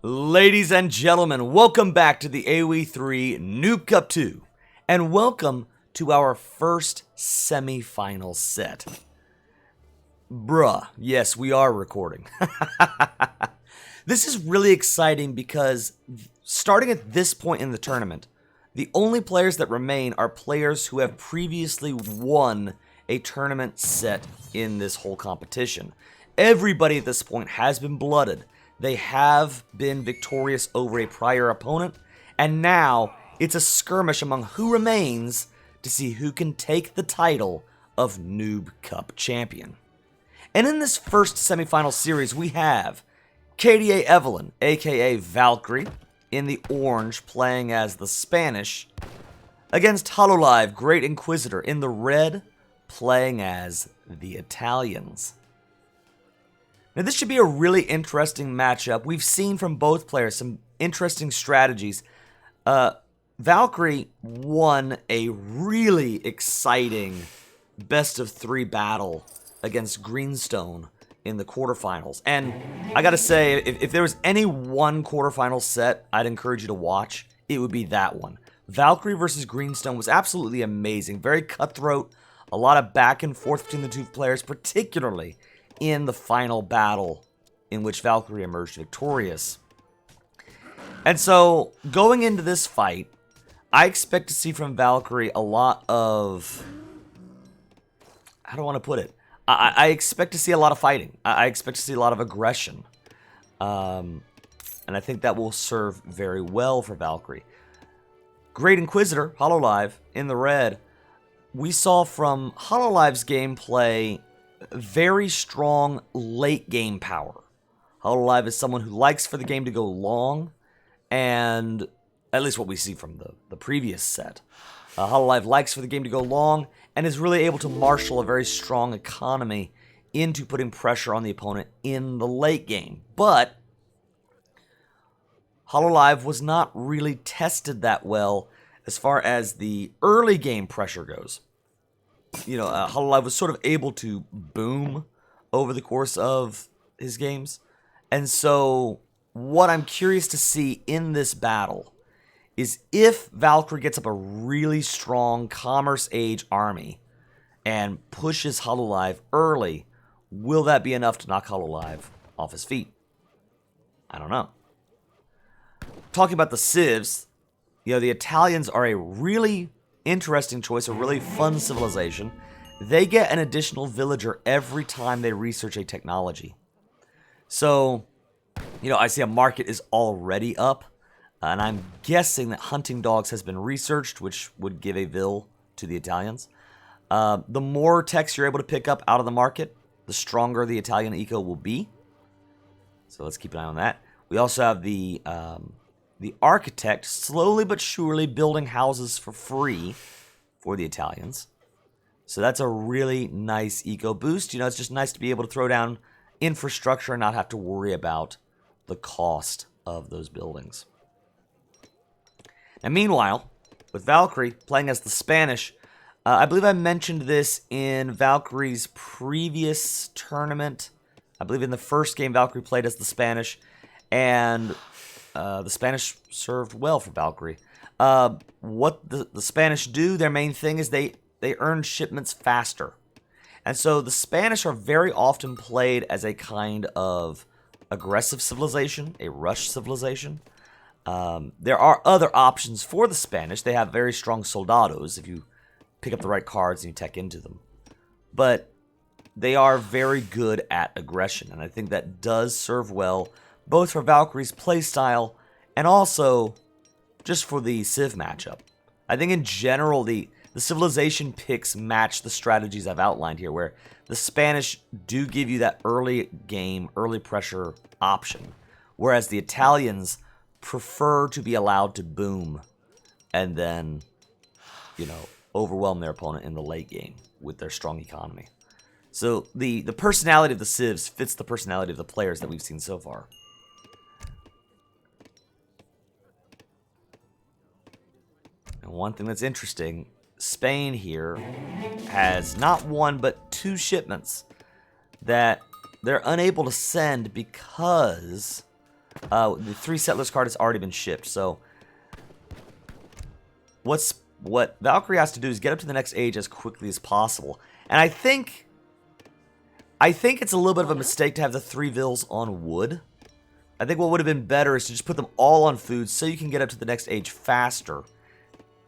Ladies and gentlemen, welcome back to the AoE 3 Noob Cup 2, and welcome to our first semi-final set. Bruh, yes, we are recording. This is really exciting because starting at this point in the tournament, the only players that remain are players who have previously won a tournament set in this whole competition. Everybody at this point has been blooded. They have been victorious over a prior opponent, and now it's a skirmish among who remains to see who can take the title of Noob Cup champion. And in this first semifinal series, we have KDA Evelynn, aka Valkyrie, in the orange, playing as the Spanish, against HOLOLIVE Great Inquisitor in the red, playing as the Italians. Now, this should be a really interesting matchup. We've seen from both players some interesting strategies. Valkyrie won a really exciting best-of-3 battle against Greenstone in the quarterfinals. And I gotta say, if there was any one quarterfinal set I'd encourage you to watch, it would be that one. Valkyrie versus Greenstone was absolutely amazing. Very cutthroat, a lot of back and forth between the two players, particularly in the final battle in which Valkyrie emerged victorious. And so, going into this fight, I expect to see from Valkyrie a lot of... how do I want to put it? I expect to see a lot of fighting. I expect to see a lot of aggression. And I think that will serve very well for Valkyrie. Great Inquisitor, HOLOLIVE, in the red. We saw from HOLOLIVE's gameplay very strong late game power. HOLOLIVE is someone who likes for the game to go long, and at least what we see from the previous set. HOLOLIVE likes for the game to go long and is really able to marshal a very strong economy into putting pressure on the opponent in the late game. But HOLOLIVE was not really tested that well as far as the early game pressure goes. You know, HOLOLIVE was sort of able to boom over the course of his games. And so, what I'm curious to see in this battle is if Valkyrie gets up a really strong Commerce Age army and pushes HOLOLIVE early, will that be enough to knock HOLOLIVE off his feet? I don't know. Talking about the civs, you know, the Italians are a really interesting choice, a really fun civilization. They get an additional villager every time they research a technology. So, you know, I see a market is already up, and I'm guessing that hunting dogs has been researched, which would give a vill to the Italians. The more techs you're able to pick up out of the market, the stronger the Italian eco will be. So let's keep an eye on that. We also have the architect slowly but surely building houses for free for the Italians. So that's a really nice eco boost. You know, it's just nice to be able to throw down infrastructure and not have to worry about the cost of those buildings. And meanwhile, with Valkyrie playing as the Spanish, I believe I mentioned this in Valkyrie's previous tournament. I believe in the first game Valkyrie played as the Spanish, and the Spanish served well for Valkyrie. What the Spanish do, their main thing is they earn shipments faster. And so the Spanish are very often played as a kind of aggressive civilization, a rush civilization. There are other options for the Spanish. They have very strong soldados if you pick up the right cards and you tech into them. But they are very good at aggression, and I think that does serve well both for Valkyrie's playstyle and also just for the civ matchup. I think in general the civilization picks match the strategies I've outlined here, where the Spanish do give you that early game, early pressure option, whereas the Italians prefer to be allowed to boom and then, you know, overwhelm their opponent in the late game with their strong economy. So the personality of the civs fits the personality of the players that we've seen so far. And one thing that's interesting, Spain here has not one but 2 shipments that they're unable to send because The 3 settlers card has already been shipped, so what Valkyrie has to do is get up to the next age as quickly as possible. And I think it's a little bit of a mistake to have the 3 vills on wood. I think what would have been better is to just put them all on food so you can get up to the next age faster.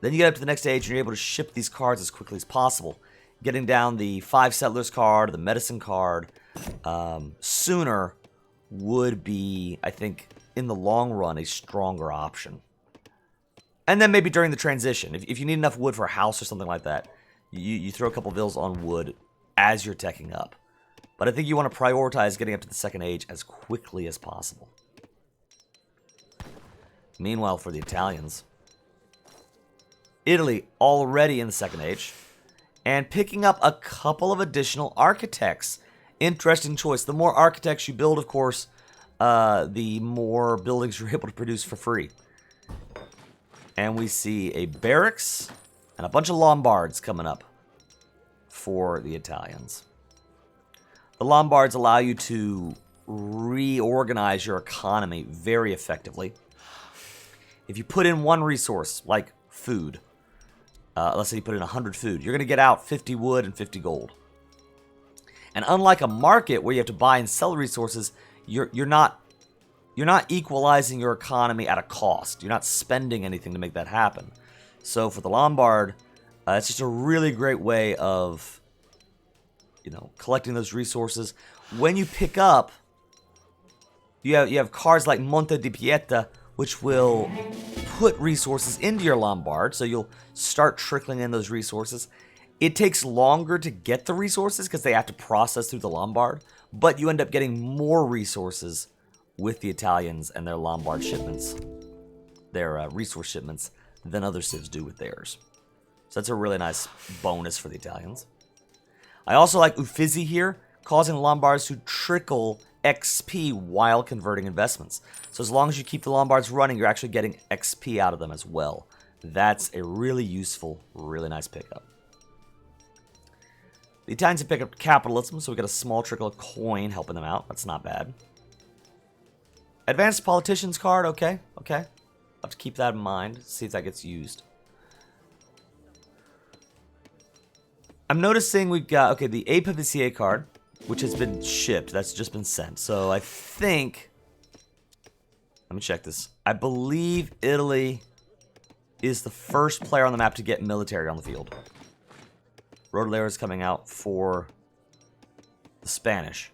Then you get up to the next age and you're able to ship these cards as quickly as possible. Getting down the 5 settlers card, the medicine card, sooner would be, I think, in the long run, a stronger option. And then maybe during the transition, if you need enough wood for a house or something like that, you throw a couple vills on wood as you're teching up. But I think you want to prioritize getting up to the second age as quickly as possible. Meanwhile, for the Italians, Italy already in the second age, and picking up a couple of additional architects. Interesting choice. The more architects you build, of course, the more buildings you're able to produce for free. And we see a barracks and a bunch of Lombards coming up for the Italians. The Lombards allow you to reorganize your economy very effectively. If you put in one resource, like food, let's say you put in 100 food, you're going to get out 50 wood and 50 gold. And unlike a market where you have to buy and sell resources, you're not equalizing your economy at a cost. You're not spending anything to make that happen. So for the Lombard, it's just a really great way of, collecting those resources. When you pick up, you have cards like Monte di Pieta, which will put resources into your Lombard, so you'll start trickling in those resources. It takes longer to get the resources because they have to process through the Lombard, but you end up getting more resources with the Italians and their Lombard shipments, their resource shipments, than other civs do with theirs. So that's a really nice bonus for the Italians. I also like Uffizi here, causing Lombards to trickle XP while converting investments. So as long as you keep the Lombards running, you're actually getting XP out of them as well. That's a really useful, really nice pickup. The Italians have picked up capitalism, so we got a small trickle of coin helping them out. That's not bad. Advanced Politicians card, okay. I'll have to keep that in mind, see if that gets used. I'm noticing we've got, the HOLOLIVE card, which has been shipped. That's just been sent. So I think, let me check this. I believe Italy is the first player on the map to get military on the field. Rodolero is coming out for the Spanish.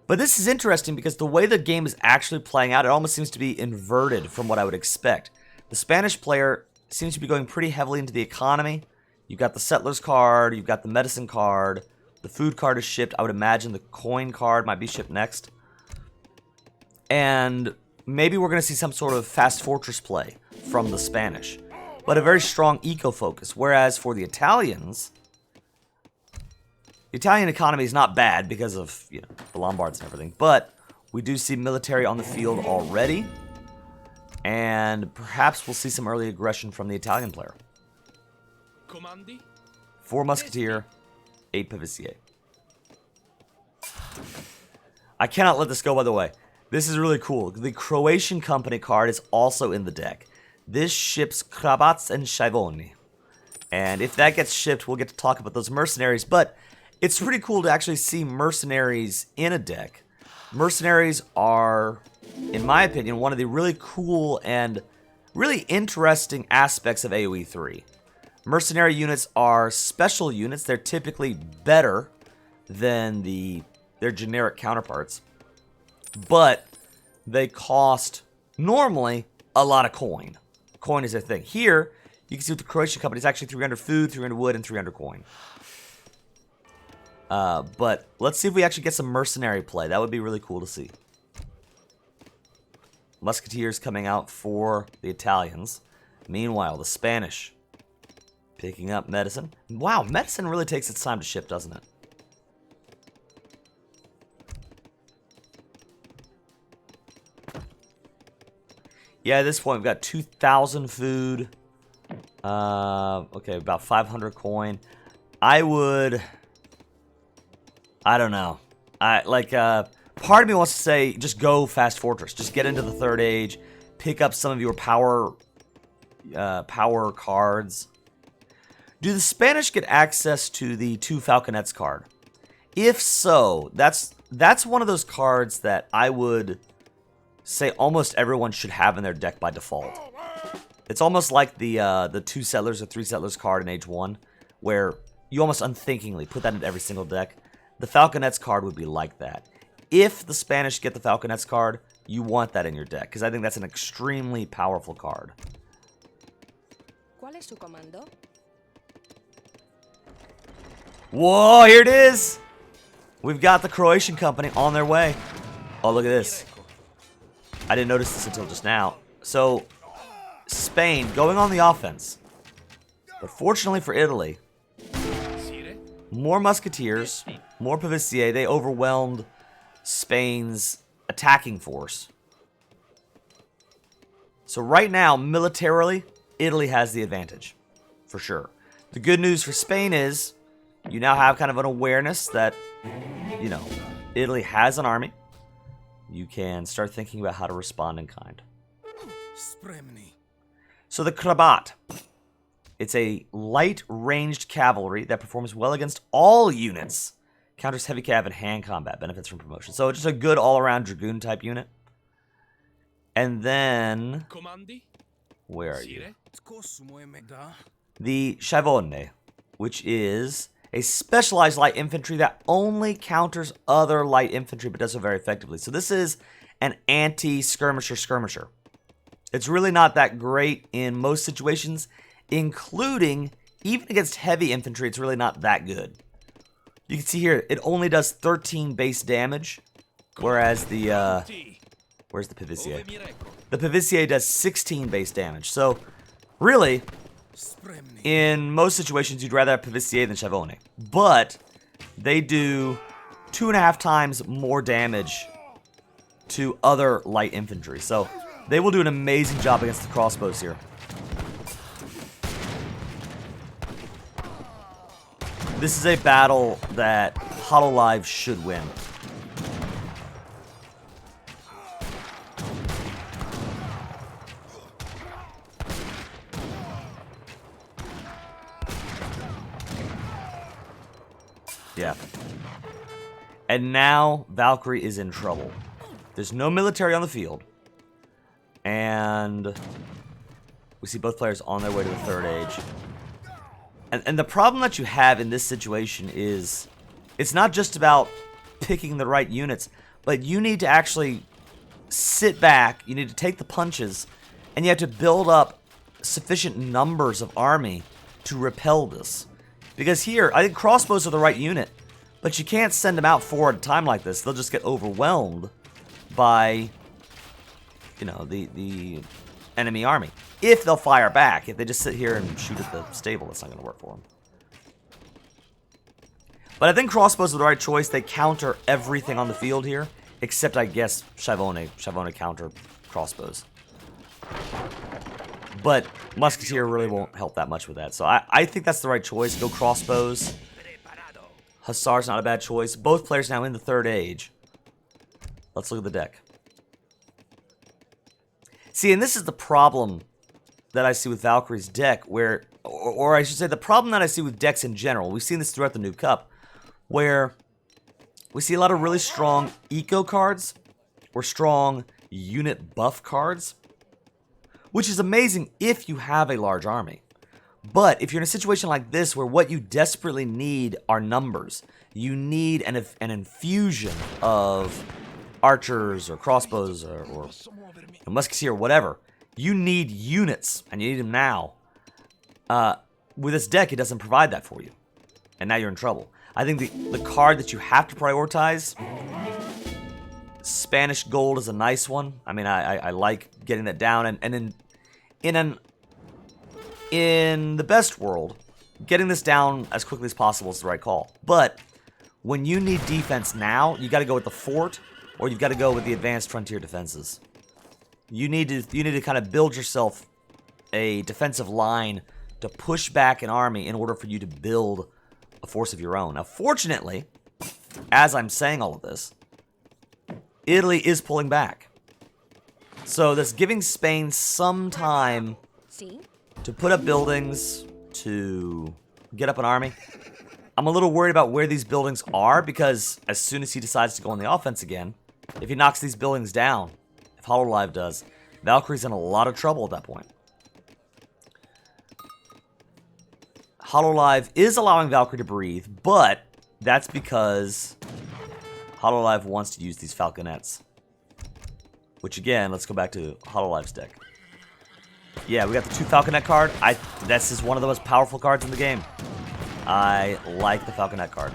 But this is interesting because the way the game is actually playing out, it almost seems to be inverted from what I would expect. The Spanish player seems to be going pretty heavily into the economy. You've got the settlers card, you've got the medicine card, the food card is shipped. I would imagine the coin card might be shipped next. And maybe we're going to see some sort of fast fortress play from the Spanish. But a very strong eco focus. Whereas for the Italians, the Italian economy is not bad because of, the Lombards and everything. But we do see military on the field already. And perhaps we'll see some early aggression from the Italian player. 4 Musketeer, 8 Pavicier. I cannot let this go, by the way. This is really cool. The Croatian company card is also in the deck. This ships Krabats and Schiavoni. And if that gets shipped, we'll get to talk about those mercenaries. But it's pretty cool to actually see mercenaries in a deck. Mercenaries are, in my opinion, one of the really cool and really interesting aspects of AoE 3. Mercenary units are special units. They're typically better than their generic counterparts. But they cost, normally, a lot of coin. Coin is their thing. Here, you can see with the Croatian company, it's actually 300 food, 300 wood, and 300 coin. But let's see if we actually get some mercenary play. That would be really cool to see. Musketeers coming out for the Italians. Meanwhile, the Spanish picking up medicine. Wow, medicine really takes its time to ship, doesn't it? Yeah, at this point, we've got 2,000 food. Okay, about 500 coin. I don't know. part of me wants to say, just go Fast Fortress. Just get into the Third Age. Pick up some of your power cards. Do the Spanish get access to the 2 Falconets card? If so, that's one of those cards that I would say almost everyone should have in their deck by default. It's almost like the 2 Settlers or 3 Settlers card in Age 1, where you almost unthinkingly put that in every single deck. The Falconets card would be like that. If the Spanish get the Falconets card, you want that in your deck, because I think that's an extremely powerful card. ¿Cuál es su comando? Whoa, here it is! We've got the Croatian company on their way. Oh, look at this. I didn't notice this until just now. So, Spain going on the offense. But fortunately for Italy, more musketeers, more pavicier. They overwhelmed Spain's attacking force. So right now, militarily, Italy has the advantage, for sure. The good news for Spain is, you now have kind of an awareness that, you know, Italy has an army. You can start thinking about how to respond in kind. So the Krabat. It's a light-ranged cavalry that performs well against all units. Counters heavy cav and hand combat. Benefits from promotion. So just a good all-around Dragoon-type unit. And then... where are you? The Schiavoni, which is a specialized light infantry that only counters other light infantry but does so very effectively. So this is an anti-skirmisher. It's really not that great in most situations, including, even against heavy infantry, it's really not that good. You can see here, it only does 13 base damage, whereas the, where's the Pavicier? The Pavicier does 16 base damage. So, really, in most situations, you'd rather have Pavicier than Schiavoni. But, they do 2.5 times more damage to other light infantry. So, they will do an amazing job against the crossbows here. This is a battle that HOLOLIVE should win. Yeah. And now Valkyrie is in trouble. There's no military on the field. And we see both players on their way to the Third Age. And the problem that you have in this situation is, it's not just about picking the right units, but you need to actually sit back, you need to take the punches, and you have to build up sufficient numbers of army to repel this. Because here, I think crossbows are the right unit, but you can't send them out 4 at a time like this. They'll just get overwhelmed by, you know, the enemy army. If they'll fire back. If they just sit here and shoot at the stable, that's not going to work for them. But I think crossbows are the right choice. They counter everything on the field here, except, I guess, Schiavoni. Schiavoni counter crossbows. But Musketeer really won't help that much with that. So I think that's the right choice. Go crossbows. Hussar's not a bad choice. Both players now in the Third Age. Let's look at the deck. See, and this is the problem that I see with Valkyrie's deck, where, or I should say the problem that I see with decks in general. We've seen this throughout the Noob Cup, where we see a lot of really strong eco cards, or strong unit buff cards, which is amazing if you have a large army. But if you're in a situation like this, where what you desperately need are numbers, you need an infusion of archers, or crossbows, or musketeer, or whatever. You need units, and you need them now. With this deck, it doesn't provide that for you. And now you're in trouble. I think the card that you have to prioritize, Spanish Gold is a nice one. I mean, I like getting that down. And in the best world, getting this down as quickly as possible is the right call. But when you need defense now, you got to go with the fort, or you've got to go with the advanced frontier defenses. You need to kind of build yourself a defensive line to push back an army in order for you to build a force of your own. Now, fortunately, as I'm saying all of this, Italy is pulling back. So that's giving Spain some time Sí. to put up buildings, to get up an army. I'm a little worried about where these buildings are, because as soon as he decides to go on the offense again, if he knocks these buildings down, if HOLOLIVE does, Valkyrie's in a lot of trouble at that point. HOLOLIVE is allowing Valkyrie to breathe, but that's because HOLOLIVE wants to use these falconets. Which again, let's go back to HOLOLIVE's deck. Yeah, we got the 2 falconet card. This is one of the most powerful cards in the game. I like the falconet card.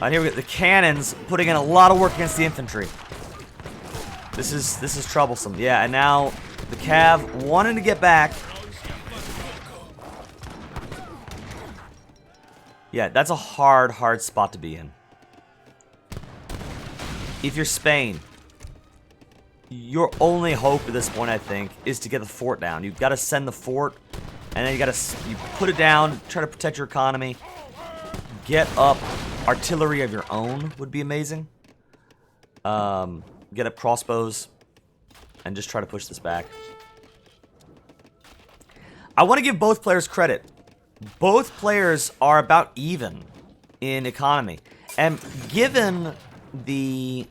And here we get the cannons putting in a lot of work against the infantry. This is troublesome. Yeah, and now the Cav wanting to get back. Yeah, that's a hard spot to be in. If you're Spain, your only hope at this point, I think, is to get the fort down. You've got to send the fort, and then you put it down, try to protect your economy. Get up artillery of your own would be amazing. Get up crossbows, and just try to push this back. I want to give both players credit. Both players are about even in economy. And given the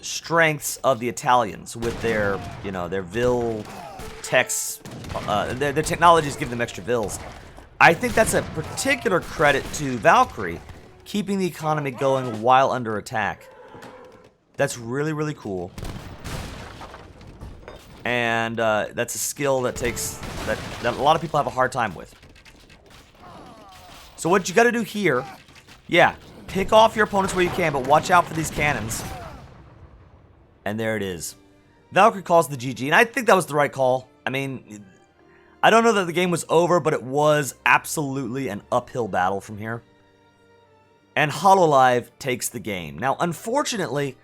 strengths of the Italians with their, their vil techs, their technologies give them extra vils. I think that's a particular credit to Valkyrie, keeping the economy going while under attack. That's really, really cool. And that's a skill that that a lot of people have a hard time with. So what you got to do here, yeah, pick off your opponents where you can, but watch out for these cannons. And there it is. Valkyrie calls the GG, and I think that was the right call. I mean, I don't know that the game was over, but it was absolutely an uphill battle from here. And HOLOLIVE takes the game. Now, unfortunately,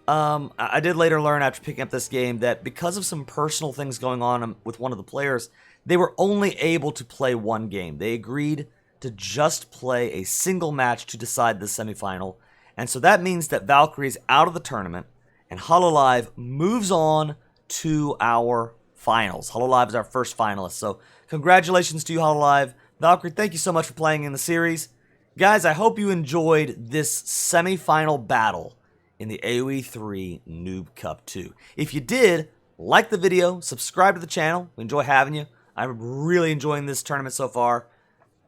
I did later learn after picking up this game that because of some personal things going on with one of the players, they were only able to play one game. They agreed to just play a single match to decide the semifinal. And so that means that Valkyrie is out of the tournament, and HOLOLIVE moves on to our finals. HOLOLIVE is our first finalist. So congratulations to you, HOLOLIVE. Valkyrie, thank you so much for playing in the series. Guys, I hope you enjoyed this semifinal battle in the AoE 3 Noob Cup 2. If you did, like the video, subscribe to the channel. We enjoy having you. I'm really enjoying this tournament so far.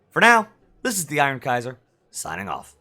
For now, this is the Iron Kaiser, signing off.